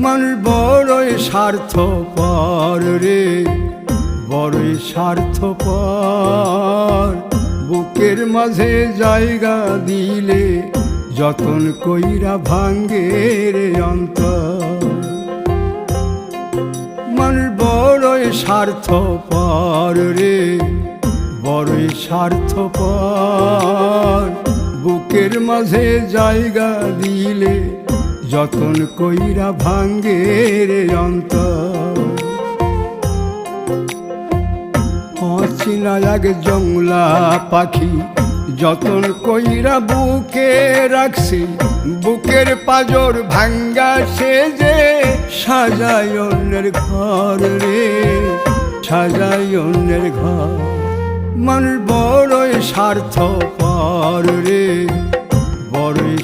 মানুষ বড়ই স্বার্থপর রে, বড়ই স্বার্থপর। বুকের মাঝে জায়গা দিলে যতন কইরা ভাঙ্গে রে অন্তর। মানুষ বড়ই স্বার্থপর রে, বড়ই স্বার্থপর। বুকের মাঝে জায়গা দিলে যতন কইরা ভাঙ্গে রে অন্তর। অচিনা এক জংলা পাখি যতন কইরা বুকে রাখছি, বুকের পাজর ভাঙ্গা সে যে সাজায় অন্যের ঘর রে, সাজায় অন্যের ঘর। মানুষ বড়ই স্বার্থপর রে, বড়ই